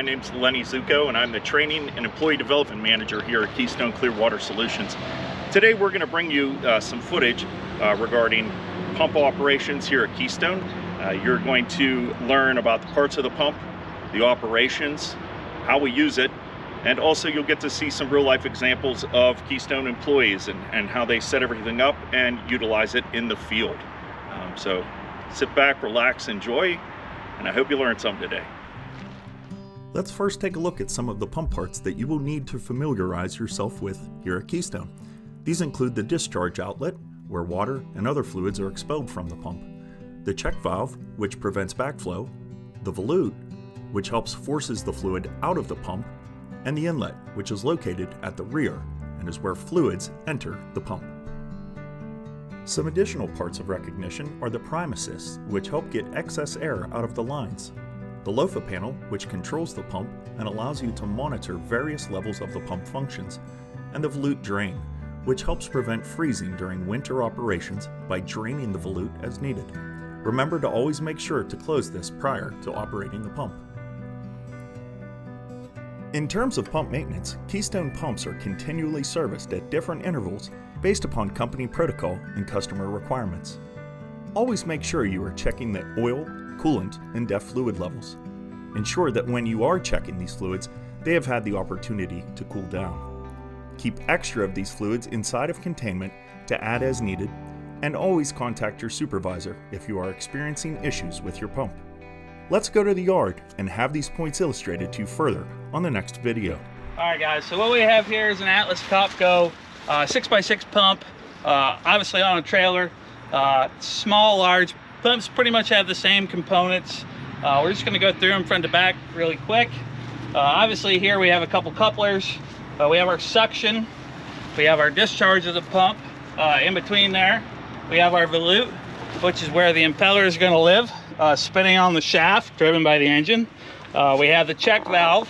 name's Lenny Zuko, and I'm the Training and Employee Development Manager here at Keystone Clearwater Solutions. Today we're going to bring you some footage regarding pump operations here at Keystone. You're going to learn about the parts of the pump, the operations, how we use it, and also you'll get to see some real-life examples of Keystone employees and how they set everything up and utilize it in the field. So sit back, relax, enjoy, and I hope you learned something today. Let's first take a look at some of the pump parts that you will need to familiarize yourself with here at Keystone. These include the discharge outlet, where water and other fluids are expelled from the pump, the check valve, which prevents backflow, the volute, which helps forces the fluid out of the pump, and the inlet, which is located at the rear and is where fluids enter the pump. Some additional parts of recognition are the prime assists, which help get excess air out of the lines, the LOFA panel, which controls the pump and allows you to monitor various levels of the pump functions, and the volute drain, which helps prevent freezing during winter operations by draining the volute as needed. Remember to always make sure to close this prior to operating the pump. In terms of pump maintenance, Keystone pumps are continually serviced at different intervals based upon company protocol and customer requirements. Always make sure you are checking the oil, coolant, and DEF fluid levels. Ensure that when you are checking these fluids, they have had the opportunity to cool down. Keep extra of these fluids inside of containment to add as needed, and always contact your supervisor if you are experiencing issues with your pump. Let's go to the yard and have these points illustrated to you further on the next video. Alright guys, so what we have here is an Atlas Copco 6x6 pump, obviously on a trailer. Small, large pumps pretty much have the same components. We're just going to go through them front to back really quick. Obviously here we have a couple couplers. We have our suction, we have our discharge of the pump. In between there we have our volute, which is where the impeller is going to live, spinning on the shaft driven by the engine. We have the check valve,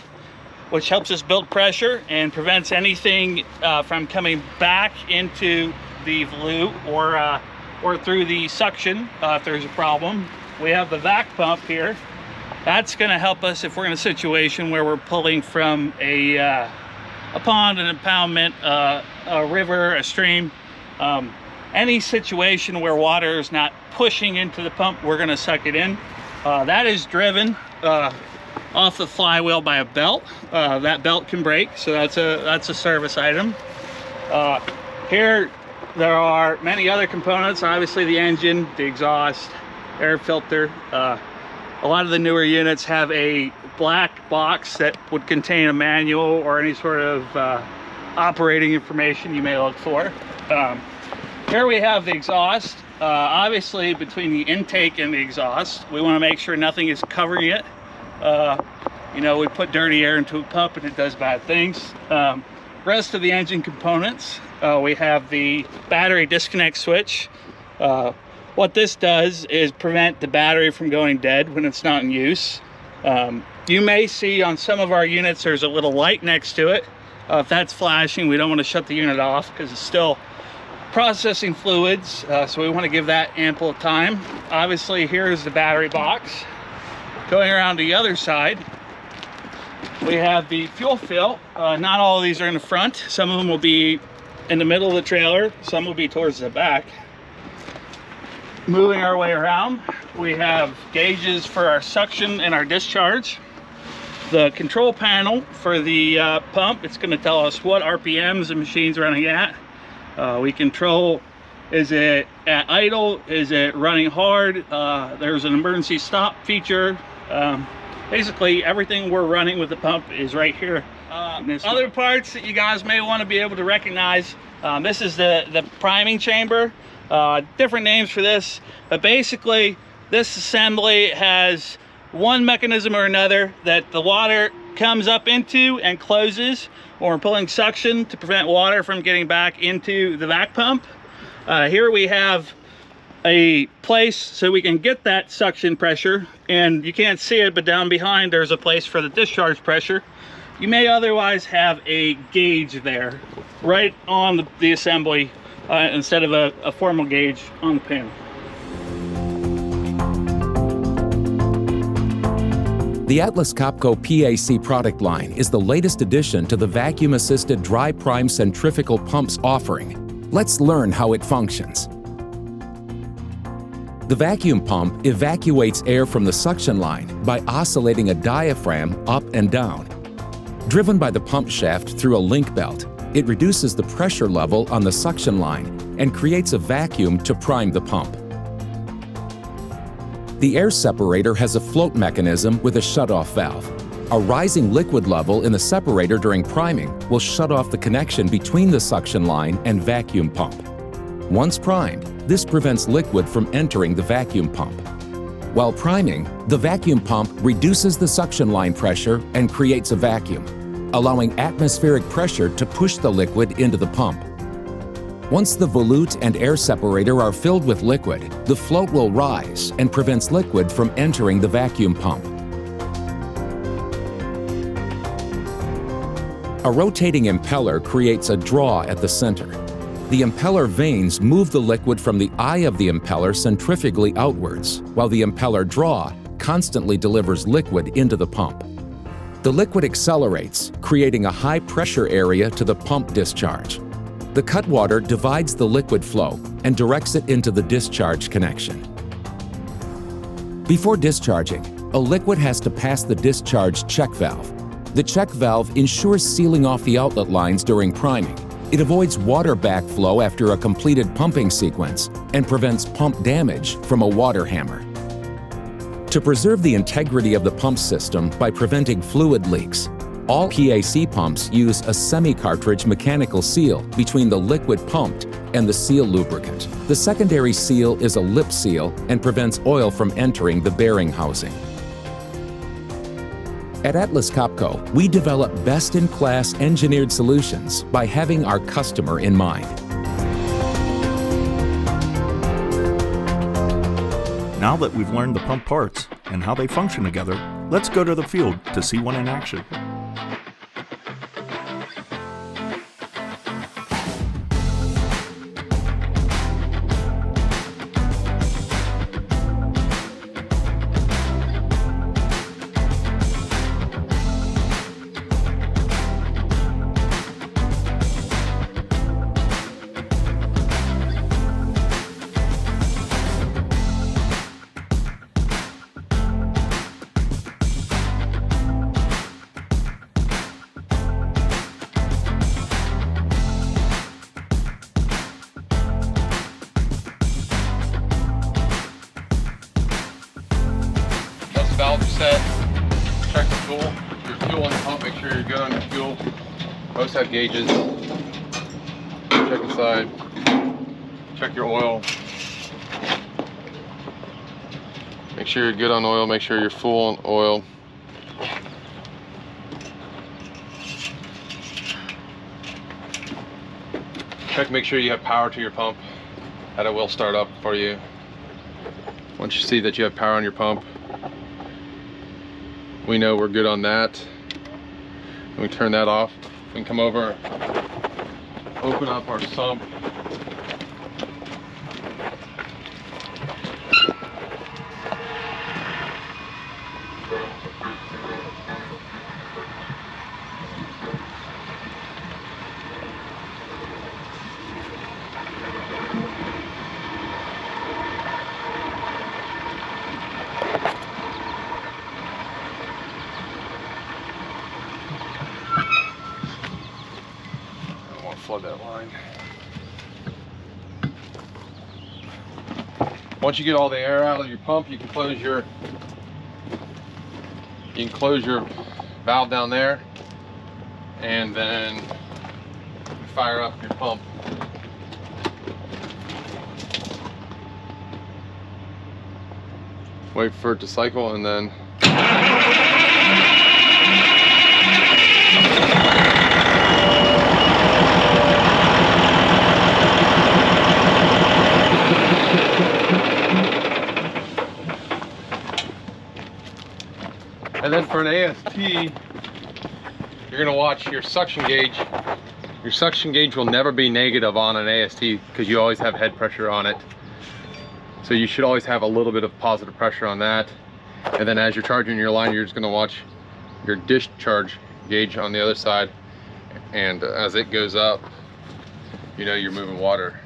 which helps us build pressure and prevents anything from coming back into the volute or through the suction if there's a problem. We have the vac pump here. That's going to help us if we're in a situation where we're pulling from a pond, an impoundment, a river, a stream. Any situation where water is not pushing into the pump, we're going to suck it in. That is driven off the flywheel by a belt. That belt can break, so that's a service item. Here there are many other components, obviously the engine, the exhaust, air filter. A lot of the newer units have a black box that would contain a manual or any sort of operating information you may look for. Here we have the exhaust. Obviously between the intake and the exhaust, we want to make sure nothing is covering it. You know, we put dirty air into a pump and it does bad things. Rest of the engine components, we have the battery disconnect switch. What this does is prevent the battery from going dead when it's not in use. You may see on some of our units there's a little light next to it. If that's flashing, we don't want to shut the unit off because it's still processing fluids, so we want to give that ample time. Obviously here's the battery box. Going around the other side, we have the fuel fill. Not all of these are in the front. Some of them will be in the middle of the trailer, some will be towards the back. Moving our way around, we have gauges for our suction and our discharge. The control panel for the pump, it's going to tell us what RPMs the machine's running at. We control, is it at idle, is it running hard, there's an emergency stop feature. Basically everything we're running with the pump is right here. Other parts that you guys may want to be able to recognize, this is the priming chamber. Different names for this, but basically this assembly has one mechanism or another that the water comes up into and closes when we're pulling suction to prevent water from getting back into the vac pump. Here we have a place so we can get that suction pressure, and you can't see it, but down behind there's a place for the discharge pressure. You may otherwise have a gauge there right on the assembly instead of a formal gauge on the panel. The Atlas Copco PAC product line is the latest addition to the vacuum-assisted dry prime centrifugal pumps offering. Let's learn how it functions. The vacuum pump evacuates air from the suction line by oscillating a diaphragm up and down. Driven by the pump shaft through a link belt, it reduces the pressure level on the suction line and creates a vacuum to prime the pump. The air separator has a float mechanism with a shutoff valve. A rising liquid level in the separator during priming will shut off the connection between the suction line and vacuum pump. Once primed, this prevents liquid from entering the vacuum pump. While priming, the vacuum pump reduces the suction line pressure and creates a vacuum, allowing atmospheric pressure to push the liquid into the pump. Once the volute and air separator are filled with liquid, the float will rise and prevents liquid from entering the vacuum pump. A rotating impeller creates a draw at the center. The impeller vanes move the liquid from the eye of the impeller centrifugally outwards, while the impeller draw constantly delivers liquid into the pump. The liquid accelerates, creating a high pressure area to the pump discharge. The cutwater divides the liquid flow and directs it into the discharge connection. Before discharging, a liquid has to pass the discharge check valve. The check valve ensures sealing off the outlet lines during priming. It avoids water backflow after a completed pumping sequence and prevents pump damage from a water hammer. To preserve the integrity of the pump system by preventing fluid leaks, all PAC pumps use a semi-cartridge mechanical seal between the liquid pumped and the seal lubricant. The secondary seal is a lip seal and prevents oil from entering the bearing housing. At Atlas Copco, we develop best-in-class engineered solutions by having our customer in mind. Now that we've learned the pump parts and how they function together, let's go to the field to see one in action. Valve set, check the fuel. Your fuel on the pump, make sure you're good on your fuel. Most have gauges. Check inside. Check your oil. Make sure you're good on oil, make sure you're full on oil. Check, make sure you have power to your pump, that it will start up for you. Once you see that you have power on your pump, we know we're good on that. And we turn that off. We can come over, open up our sump. Flood that line. Once you get all the air out of your pump, you can close your valve down there, and then fire up your pump. Wait for it to cycle, and then for an AST, you're going to watch your suction gauge. Your suction gauge will never be negative on an AST because you always have head pressure on it. So you should always have a little bit of positive pressure on that. And then as you're charging your line, you're just gonna watch your discharge gauge on the other side, and as it goes up, you know you're moving water.